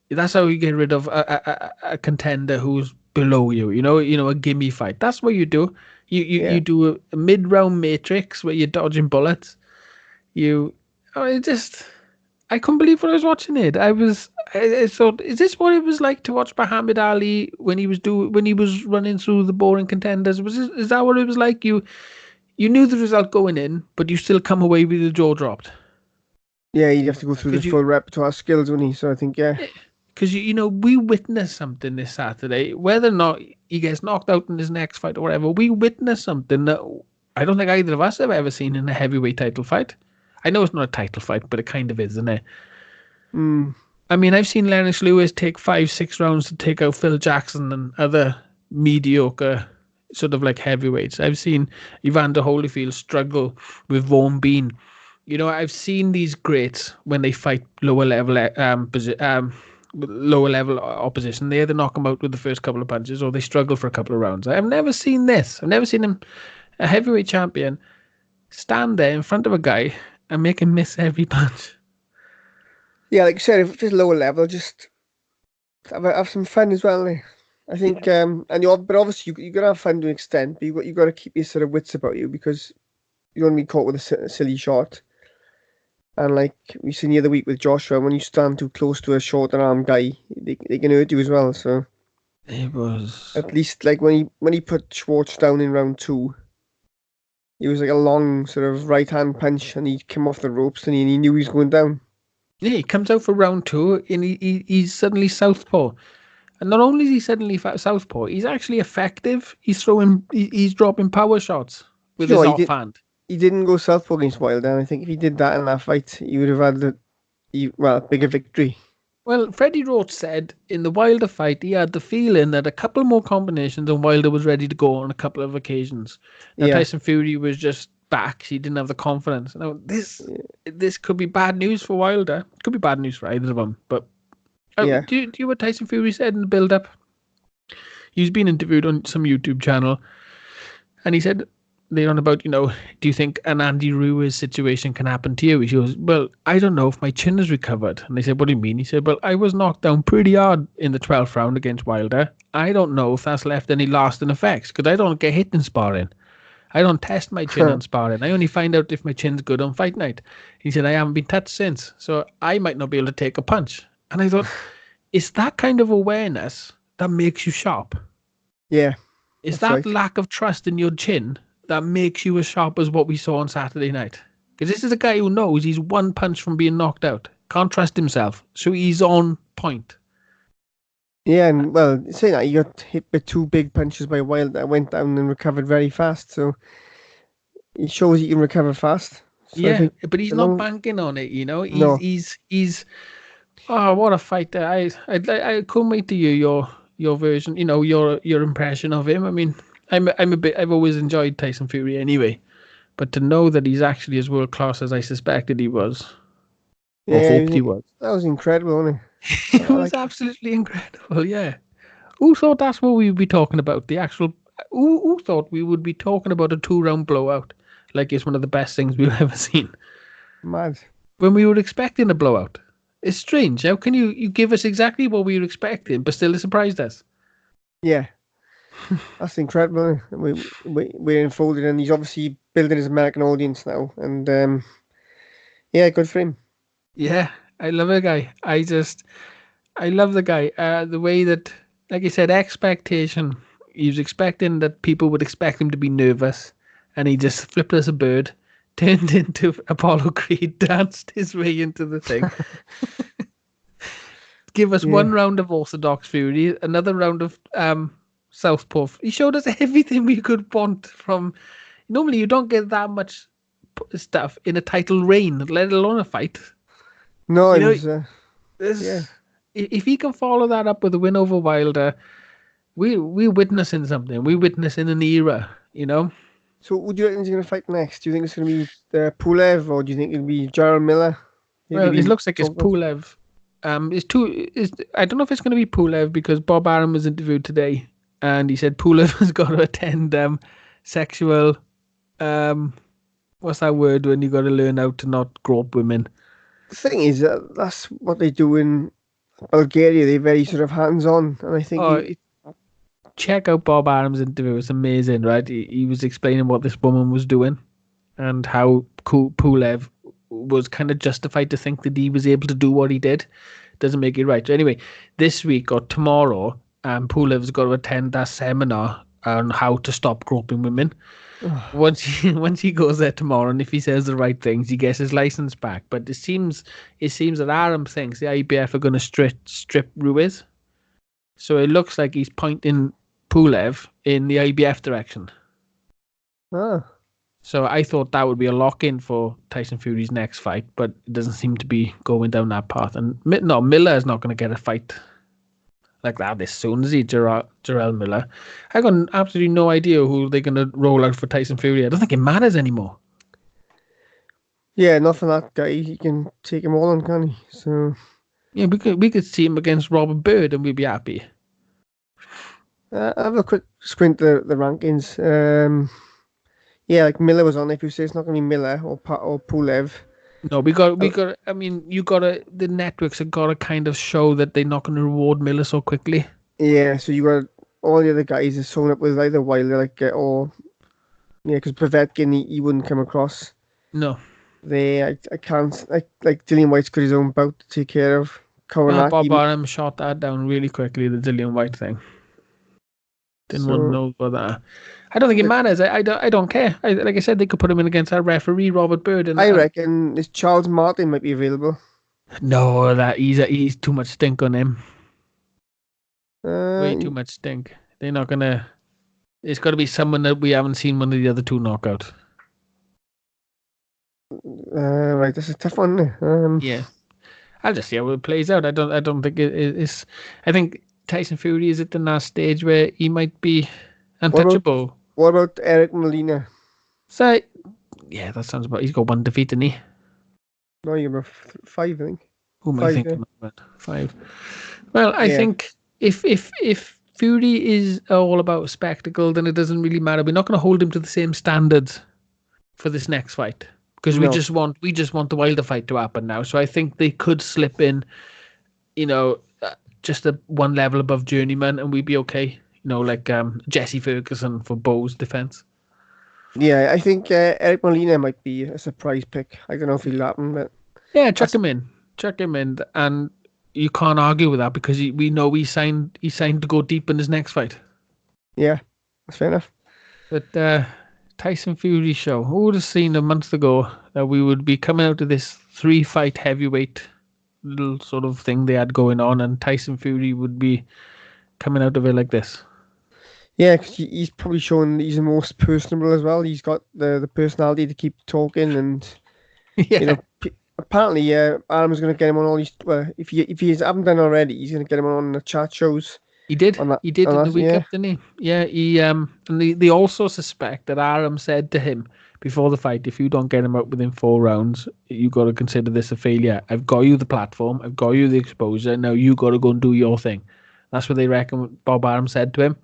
That's how you get rid of a contender who's below you. You know, a gimme fight. That's what you do. You Yeah. do a mid round matrix where you're dodging bullets. You, I just, I couldn't believe when I was watching it. I thought, is this what it was like to watch Muhammad Ali when he was running through the boring contenders? Is that what it was like? You knew the result going in, but you still come away with your jaw dropped. Yeah, he'd have to go through the Because you full repertoire of skills, wouldn't he? So I think, yeah. because we witnessed something this Saturday. Whether or not he gets knocked out in his next fight or whatever, we witnessed something that I don't think either of us have ever seen in a heavyweight title fight. I know it's not a title fight, but it kind of is, isn't it? Mm, I mean, I've seen Lennox Lewis take 5, 6 rounds to take out Phil Jackson and other mediocre sort of like heavyweights. I've seen Evander Holyfield struggle with Vaughn Bean. I've seen these greats when they fight lower level opposition. They either knock them out with the first couple of punches or they struggle for a couple of rounds. I've never seen this. I've never seen him, a heavyweight champion, stand there in front of a guy and make him miss every punch. yeah, like you said, if it's lower level, just have some fun as well. I think, Yeah. but obviously you gotta have fun to an extent, but you got to keep your sort of wits about you because you don't want to be caught with a silly shot. And like we seen the other week with Joshua, when you stand too close to a short arm guy, they can hurt you as well. So It was. at least like when he put Schwartz down in round two, it was like a long sort of right hand punch, and he came off the ropes, and he knew he was going down. Yeah, he comes out for round two and he's suddenly southpaw. And not only is he suddenly southpaw, he's actually effective. He's dropping power shots with You know, his he did. offhand. He didn't go southpaw against Wilder, and I think if he did that in that fight, he would have had bigger victory. Well, Freddie Roach said in the Wilder fight he had the feeling that a couple more combinations and Wilder was ready to go on a couple of occasions. Now Yeah, Tyson Fury was just back; he didn't have the confidence. Now this could be bad news for Wilder. It could be bad news for either of them. But yeah. do you know what Tyson Fury said in the build-up? He's been interviewed on some YouTube channel, and he said they're on about, do you think an Andy Ruiz situation can happen to you? He goes, well, I don't know if my chin is recovered. And they said, what do you mean? He said, well, I was knocked down pretty hard in the 12th round against Wilder. I don't know if that's left any lasting effects because I don't get hit in sparring. I don't test my chin on sparring. I only find out if my chin's good on fight night. He said, I haven't been touched since, so I might not be able to take a punch. And I thought, it's that kind of awareness that makes you sharp. Yeah, Is that's that right. lack of trust in your chin that makes you as sharp as what we saw on Saturday night? Because this is a guy who knows he's one punch from being knocked out. Can't trust himself. So he's on point. Yeah, and well, saying that, he got hit with two big punches by Wilder that went down and recovered very fast. So it shows he can recover fast. So I Yeah, think but he's the not long banking on it, He's no, he's oh, what a fighter. I couldn't wait to hear your version, your impression of him. I mean, I've always enjoyed Tyson Fury anyway. But to know that he's actually as world class as I suspected he was, or yeah, hoped he was. that was incredible, wasn't it? It was absolutely incredible, yeah. Who thought that's what we'd be talking about? The actual. Who thought we would be talking about a 2 round blowout like it's one of the best things we've ever seen Mad. when we were expecting a blowout? It's strange. How can you give us exactly what we were expecting, but still it surprised us? Yeah, that's incredible. Isn't it? We're unfolded, and he's obviously building his American audience now, and yeah, good for him. Yeah, I love the guy. I love the guy. The way that like you said, expectation. He was expecting that people would expect him to be nervous, and he just flipped as a bird, turned into Apollo Creed, danced his way into the thing. Give us Yeah. one round of Orthodox Fury, another round of Southpaw. He showed us everything we could want from. Normally, you don't get that much stuff in a title reign, let alone a fight. No, You it know, was. Yeah. if he can follow that up with a win over Wilder, we're witnessing something. We're witnessing an era. You know. So, who do you reckon he's going to fight next? Do you think it's going to be Pulev, or do you think it'll be Gerald Miller? Maybe Well, it been looks like it's talked about. Pulev. It's two. Is I don't know if it's going to be Pulev because Bob Arum was interviewed today, and he said Pulev has got to attend sexual. What's that word when you got to learn how to not grope women? The thing is, that's what they do in Bulgaria. They're very sort of hands-on, and I think Oh, check out Bob Arum's interview. It's amazing, right? He was explaining what this woman was doing and how Pulev was kind of justified to think that he was able to do what he did. Doesn't make it right. So anyway, this week or tomorrow, Pulev's got to attend that seminar on how to stop groping women. Once he goes there tomorrow, and if he says the right things, he gets his license back. But it seems that Arum thinks the IBF are going to strip Ruiz. So it looks like he's pointing Pulev in the IBF direction. ah, So I thought that would be a lock-in for Tyson Fury's next fight, but it doesn't seem to be going down that path. And no, Miller is not going to get a fight like that this soon, is he? Jarrell Miller. I got absolutely no idea who they're going to roll out for Tyson Fury. I don't think it matters anymore. yeah, not for that guy. He can take him all on, can he? So Yeah, we could see him against Robert Bird and we'd be happy. I have a quick squint the rankings. Yeah, like Miller was on. If you say it's not going to be Miller or Pulev, No, we got. I mean, you gotta. The networks have got to kind of show that they're not going to reward Miller so quickly. yeah. So you got all the other guys are sewn up with either Wilder, or yeah, because Povetkin he wouldn't come across. No, I can't like Dillian White's got his own bout to take care of. well, Bob Koronaki, Arum shot that down really quickly. The Dillian White thing. Didn't want to so know about that. I don't think it matters. I don't care. Like I said, they could put him in against our referee Robert Bird, and I reckon this Charles Martin might be available. no, that he's too much stink on him. Way Uh, too much stink. They're not gonna. It's got to be someone that we haven't seen one of the other two knock out. right, that's a tough one. Yeah, I'll just see how it plays out. I don't think it's. I think Tyson Fury is at the last stage where he might be untouchable. What about Eric Molina? So, yeah, that sounds about. He's got one defeat, didn't he? No, you're about 5, I think. Who am I 5, thinking yeah. about? 5. Well, I think if Fury is all about spectacle, then it doesn't really matter. We're not going to hold him to the same standards for this next fight because we No. just want the Wilder fight to happen now. So I think they could slip in, just one level above Journeyman, and we'd be okay. Like Jesse Ferguson for Bo's defense. Yeah, I think Eric Molina might be a surprise pick. I don't know if he'll happen, but Yeah, chuck him in, and you can't argue with that because we know he signed to go deep in his next fight. yeah, that's fair enough. But Tyson Fury show, who would have seen a month ago that we would be coming out of this 3-fight heavyweight little sort of thing they had going on, and Tyson Fury would be coming out of it like this? Yeah, because he's probably shown he's the most personable as well. He's got the personality to keep talking, and Yeah, apparently, Adam's going to get him on all these. Well, if he haven't done already, he's going to get him on the chat shows. he did. On that, He did on in the that, week yeah. up, didn't he? Yeah, and they also suspect that Arum said to him before the fight, if you don't get him out within 4 rounds, you got to consider this a failure. I've got you the platform, I've got you the exposure. Now you got to go and do your thing. That's what they reckon Bob Arum said to him,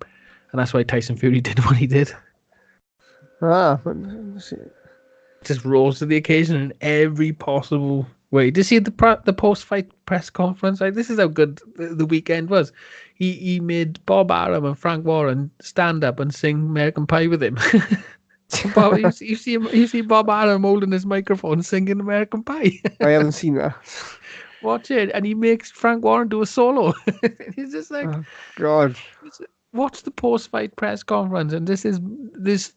and that's why Tyson Fury did what he did. Just rose to the occasion in every possible way. Did you see the post-fight press conference? Like, this is how good the weekend was. He made Bob Arum and Frank Warren stand up and sing American Pie with him. Bob, you see Bob Arum holding his microphone singing American Pie. I haven't seen that. Watch it, and he makes Frank Warren do a solo. He's just like, Oh, God. watch the post-fight press conference, and this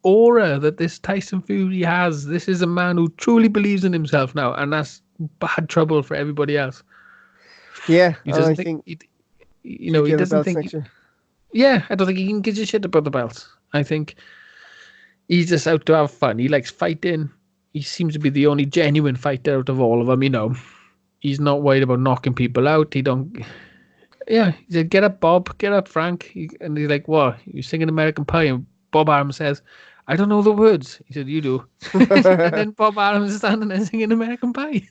aura that this Tyson Fury has. This is a man who truly believes in himself now, and that's bad trouble for everybody else. Yeah, He and I doesn't think think he get the doesn't belts think. next year. Yeah, I don't think he can give a shit about the belts. I think he's just out to have fun. He likes fighting. He seems to be the only genuine fighter out of all of them. He's not worried about knocking people out. He don't. Yeah, he said, "Get up, Bob. Get up, Frank." And he's like, "What? You singing American Pie?" And Bob Arum says, "I don't know the words." He said, "You do." And then Bob Adams is standing there singing American Pie.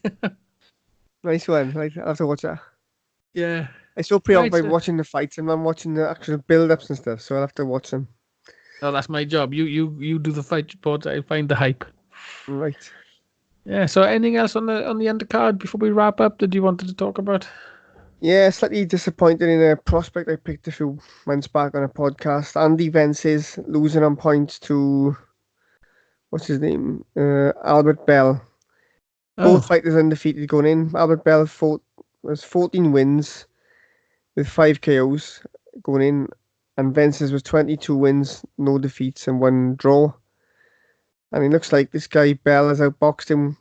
Nice one. I'll have to watch that. Yeah. I'm so Right. preoccupied So, watching the fights and I'm watching the actual build-ups and stuff, so I'll have to watch them. oh, that's my job. You do the fight reports. I find the hype. Right. Yeah. So, anything else on the undercard before we wrap up that you wanted to talk about? Yeah, slightly disappointed in a prospect I picked a few months back on a podcast. Andy Vences losing on points to what's his name? Albert Bell. Both Oh. fighters undefeated going in. Albert Bell was 14 wins with 5 KOs going in, and Vences was 22 wins, no defeats, and 1 draw. And it looks like this guy Bell has outboxed him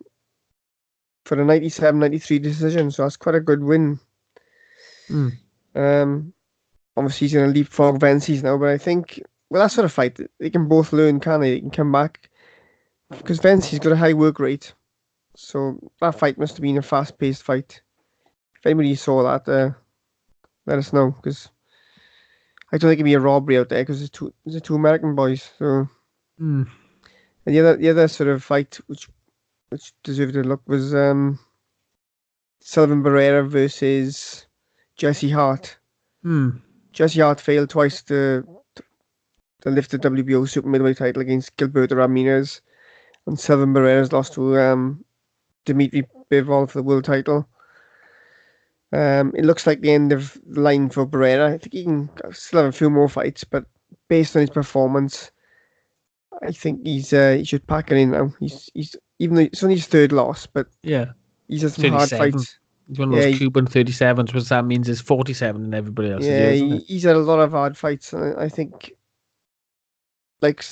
for a 97-93 decision, so that's quite a good win. Mm. Obviously he's going to leapfrog Vences now, but I think, well, that sort of fight, they can both learn, can they? They can come back, because Vences got a high work rate, so that fight must have been a fast-paced fight. If anybody saw that, let us know, because I don't think it'd be a robbery out there, because it's two American boys, so... Mm. And the other sort of fight, which deserved a look, was Sullivan Barrera versus Jesse Hart. Mm. Jesse Hart failed twice to lift the WBO super middleweight title against Gilberto Ramirez, and Sullivan Barrera's lost to Dmitry Bivol for the world title. It looks like the end of the line for Barrera. I think he can still have a few more fights, but based on his performance, I think he should pack it in now. He's even though it's only his 3rd loss, but Yeah. he's had some hard 37. fights. He's one of Yeah, those Cuban 37s, which that means is 47 in everybody else's year, isn't it? he's had a lot of hard fights. And I think, like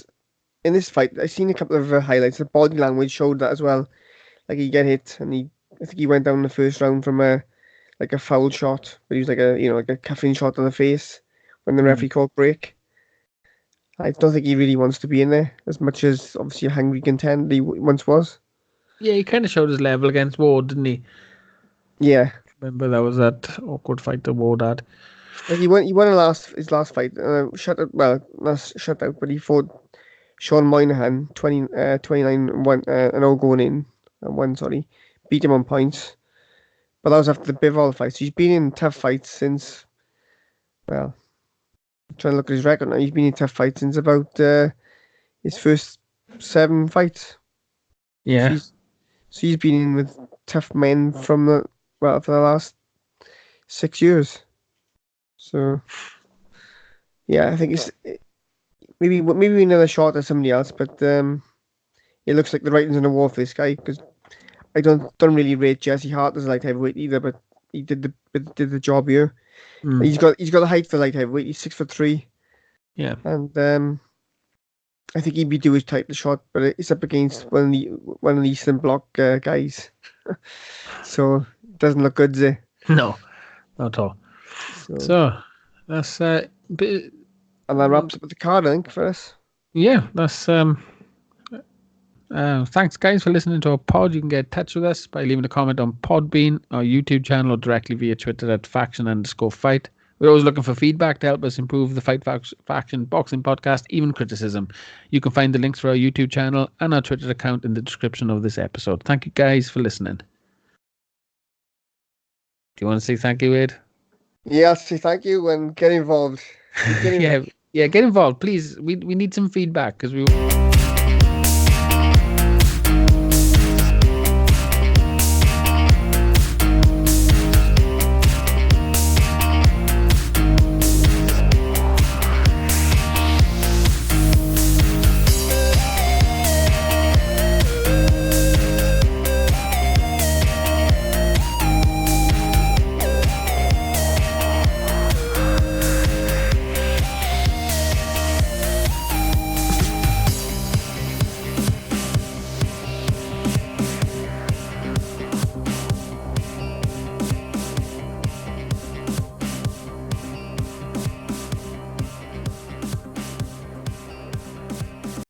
in this fight, I've seen a couple of highlights. The body language showed that as well. Like he get hit, and I think he went down in the first round from a foul shot, but he was like a cuffing shot on the face when the referee called break. I don't think he really wants to be in there as much as obviously a hungry contender he once was. Yeah, he kind of showed his level against Ward, didn't he? Yeah, Remember that was that awkward fight that Ward had. like he won his last fight, shut out. Well, not shut out, but he fought Sean Moynihan 29-1 and all going in and one, sorry, beat him on points. But that was after the Bivol fight. So he's been in tough fights since. Well, I'm trying to look at his record now. He's been in tough fights since about his first 7 fights. Yeah. So he's been in with tough men for the last 6 years. So yeah, I think it's maybe another shot at somebody else, but it looks like the writing's on the wall for this guy, because I don't really rate Jesse Hart as a light heavyweight either, but he did the job here. Mm. He's got the height for light heavyweight. He's 6'3". Yeah. And I think he'd be due his title shot, but it's up against one of the Eastern Bloc guys, so it doesn't look good, does it? No, not at all. So that's and that wraps up the card, I think, for us. Yeah, that's thanks guys for listening to our pod. You can get in touch with us by leaving a comment on Podbean, our YouTube channel, or directly via Twitter at faction_fight. We're always looking for feedback to help us improve the Fight Faction Boxing Podcast, even criticism. You can find the links for our YouTube channel and our Twitter account in the description of this episode. Thank you guys for listening. Do you want to say thank you, Ed? Yeah, I'll say thank you and get involved. Yeah, get involved, please. We need some feedback because we.